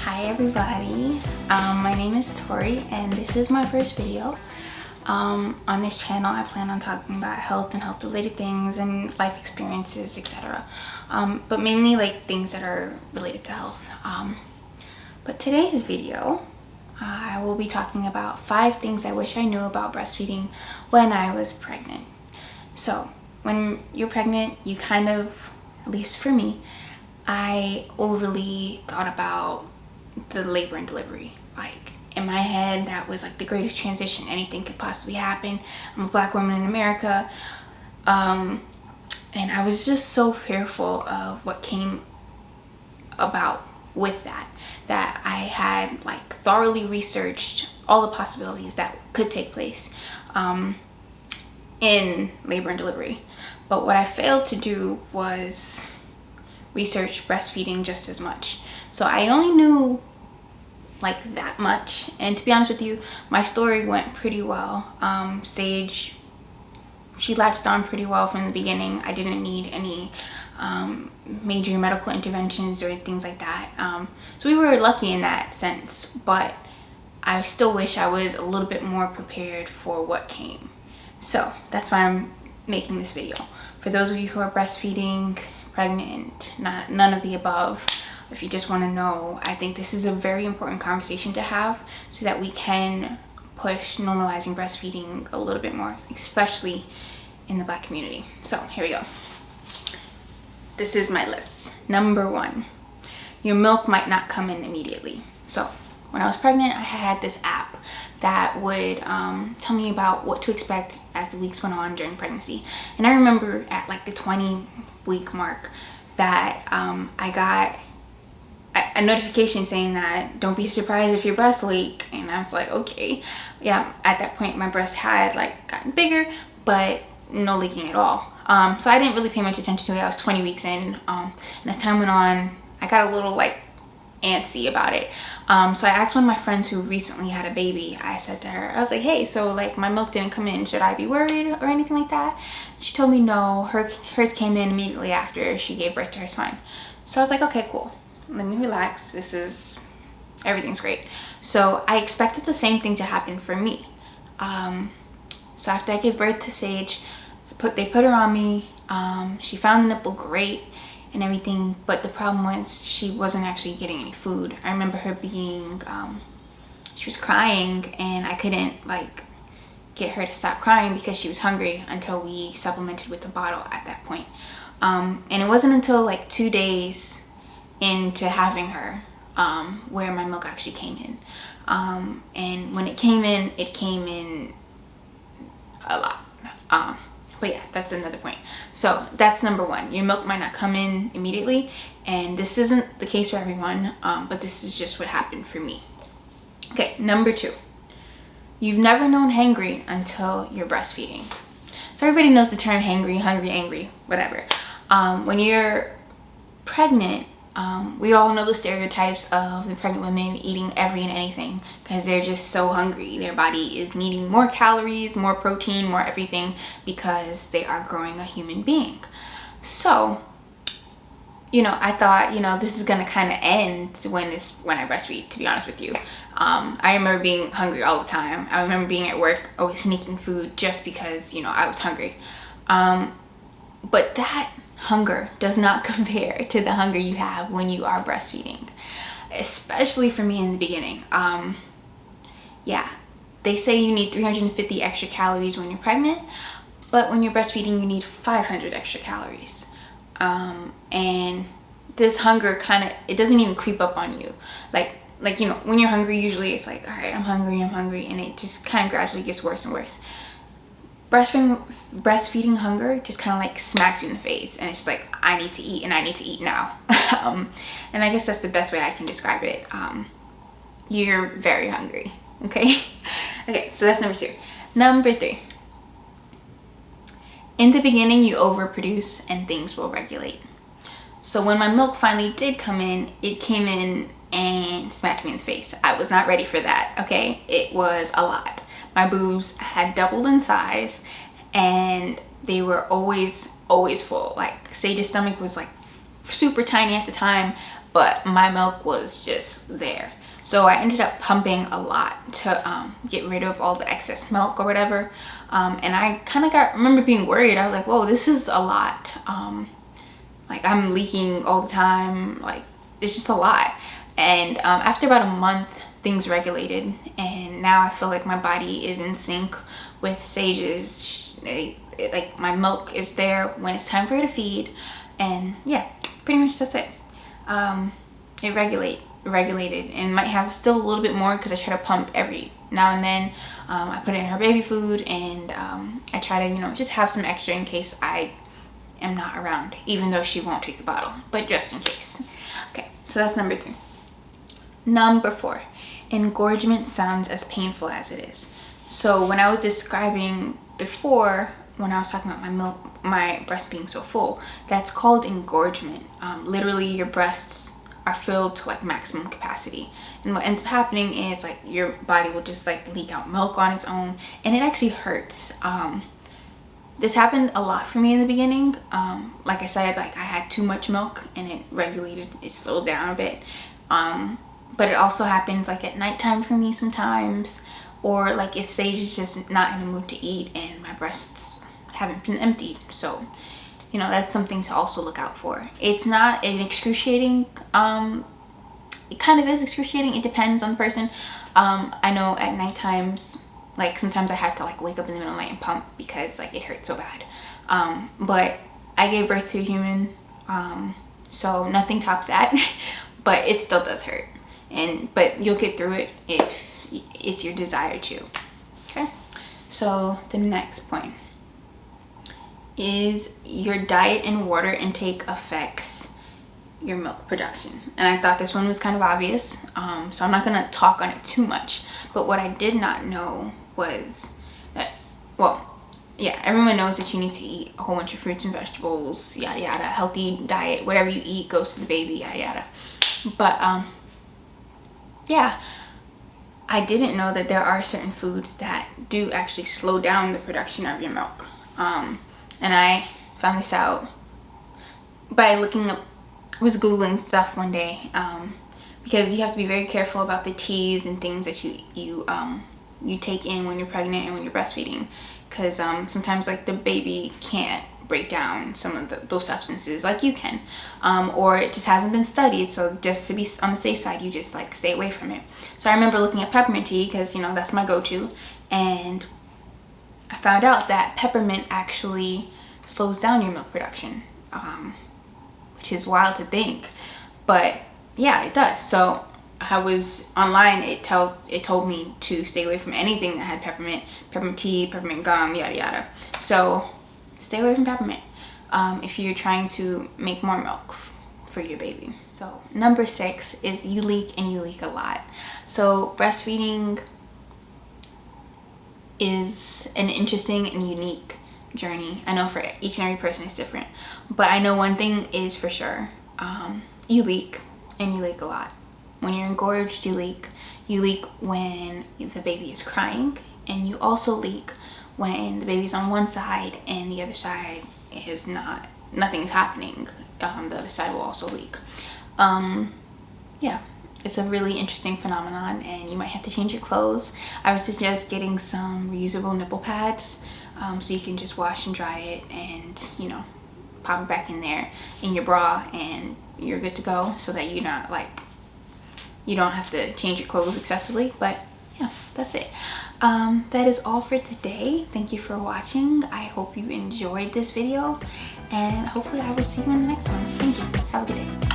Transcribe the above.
Hi everybody, my name is Tori and this is my first video. On this channel I plan on talking about health and health related things and life experiences, etc. But mainly like things that are related to health. But today's video, I will be talking about 5 things I wish I knew about breastfeeding when I was pregnant. So when you're pregnant, you kind of, at least for me, I overly thought about the labor and delivery. Like in my head, that was like the greatest transition anything could possibly happen. I'm a black woman in America, and I was just so fearful of what came about with that I had like thoroughly researched all the possibilities that could take place in labor and delivery. But what I failed to do was research breastfeeding just as much. So I only knew like that much, and to be honest with you, my story went pretty well. Sage, she latched on pretty well from the beginning. I didn't need any major medical interventions or things like that. So we were lucky in that sense, but I still wish I was a little bit more prepared for what came. So that's why I'm making this video. For those of you who are breastfeeding, pregnant, none of the above, if you just want to know, I think this is a very important conversation to have so that we can push normalizing breastfeeding a little bit more, especially in the Black community. So here we go. This is my list. Number 1, your milk might not come in immediately. So when I was pregnant, I had this app that would tell me about what to expect as the weeks went on during pregnancy. And I remember at like the 20-week mark that I got a notification saying that don't be surprised if your breasts leak. And I was like, okay. Yeah, at that point my breasts had like gotten bigger, but no leaking at all. So I didn't really pay much attention to it. I was 20 weeks in, and as time went on, I got a little like antsy about it. So I asked one of my friends who recently had a baby. I said to her, I was like, hey, so like my milk didn't come in, should I be worried or anything like that? She told me no, hers came in immediately after she gave birth to her son. So I was like, okay, cool, let me relax, everything's great. So I expected the same thing to happen for me. So after I gave birth to Sage, they put her on me. She found the nipple great and everything, but the problem was she wasn't actually getting any food. I remember her being, she was crying, and I couldn't like get her to stop crying because she was hungry until we supplemented with a bottle at that point. And it wasn't until like 2 days into having her where my milk actually came in. And when it came in a lot. But yeah, that's another point. So that's number 1. Your milk might not come in immediately, and this isn't the case for everyone, but this is just what happened for me. Okay, number 2. You've never known hangry until you're breastfeeding. So everybody knows the term hangry, hungry, angry, whatever. When you're pregnant, we all know the stereotypes of the pregnant women eating every and anything because they're just so hungry. Their body is needing more calories, more protein, more everything because they are growing a human being. So, you know, I thought, you know, this is going to kind of end when I breastfeed, to be honest with you. I remember being hungry all the time. I remember being at work, always sneaking food just because, you know, I was hungry. But that hunger does not compare to the hunger you have when you are breastfeeding, especially for me in the beginning. Yeah, they say you need 350 extra calories when you're pregnant, but when you're breastfeeding you need 500 extra calories. And this hunger it doesn't even creep up on you. Like you know, when you're hungry, usually it's like, all right, I'm hungry, and it just kind of gradually gets worse and worse. Breastfeeding hunger just kind of like smacks you in the face, and it's just like, I need to eat, and I need to eat now. And I guess that's the best way I can describe it. You're very hungry. Okay. Okay, so that's number 2. Number 3, in the beginning you overproduce and things will regulate. So when my milk finally did come in, it came in and smacked me in the face. I was not ready for that. Okay, it was a lot. My boobs had doubled in size, and they were always full. Like Sage's stomach was like super tiny at the time, but my milk was just there. So I ended up pumping a lot to get rid of all the excess milk or whatever. And I kind of remember being worried. I was like, whoa, this is a lot. Like I'm leaking all the time. Like it's just a lot. And after about a month, things regulated. And now I feel like my body is in sync with Sage's. Like my milk is there when it's time for her to feed. And yeah, pretty much that's it. It regulated, and might have still a little bit more because I try to pump every now and then. I put it in her baby food, and I try to, you know, just have some extra in case I am not around, even though she won't take the bottle, but just in case. Okay, so that's number 3. Number 4, engorgement sounds as painful as it is. So when I was describing before, when I was talking about my milk, my breast being so full, that's called engorgement. Literally your breasts are filled to like maximum capacity, and what ends up happening is like your body will just like leak out milk on its own, and it actually hurts. This happened a lot for me in the beginning. Like I said, like I had too much milk and it regulated, it slowed down a bit. But it also happens like at nighttime for me sometimes, or like if Sage is just not in the mood to eat and my breasts haven't been emptied. So, you know, that's something to also look out for. It's not an excruciating, it kind of is excruciating. It depends on the person. I know at night times, like sometimes I have to like wake up in the middle of the night and pump because like it hurts so bad. But I gave birth to a human, so nothing tops that, but it still does hurt. But you'll get through it if it's your desire to. Okay, so the next point is your diet and water intake affects your milk production. And I thought this one was kind of obvious, so I'm not going to talk on it too much. But what I did not know was that, well, yeah, everyone knows that you need to eat a whole bunch of fruits and vegetables, yada yada, healthy diet, whatever you eat goes to the baby, yada yada. But yeah, I didn't know that there are certain foods that do actually slow down the production of your milk. And I found this out by looking up, was Googling stuff one day, because you have to be very careful about the teas and things that you take in when you're pregnant and when you're breastfeeding, because sometimes like the baby can't break down some of those substances like you can, or it just hasn't been studied. So just to be on the safe side, you just like stay away from it. So I remember looking at peppermint tea because, you know, that's my go-to, and I found out that peppermint actually slows down your milk production, which is wild to think, but yeah, it does. So I was online, it told me to stay away from anything that had peppermint tea, peppermint gum, yada yada. So stay away from peppermint if you're trying to make more milk for your baby. So number 6 is you leak, and you leak a lot. So breastfeeding is an interesting and unique journey. I know for each and every person it's different, but I know one thing is for sure, you leak, and you leak a lot. When you're engorged, you leak. You leak when the baby is crying, and you also leak when the baby's on one side and the other side is not, nothing's happening. The other side will also leak. Yeah, it's a really interesting phenomenon, and you might have to change your clothes. I would suggest getting some reusable nipple pads, so you can just wash and dry it, and, you know, pop it back in there in your bra, and you're good to go, so that you're not like, you don't have to change your clothes excessively. But yeah, that's it. That is all for today. Thank you for watching. I hope you enjoyed this video, and hopefully I will see you in the next one. Thank you. Have a good day.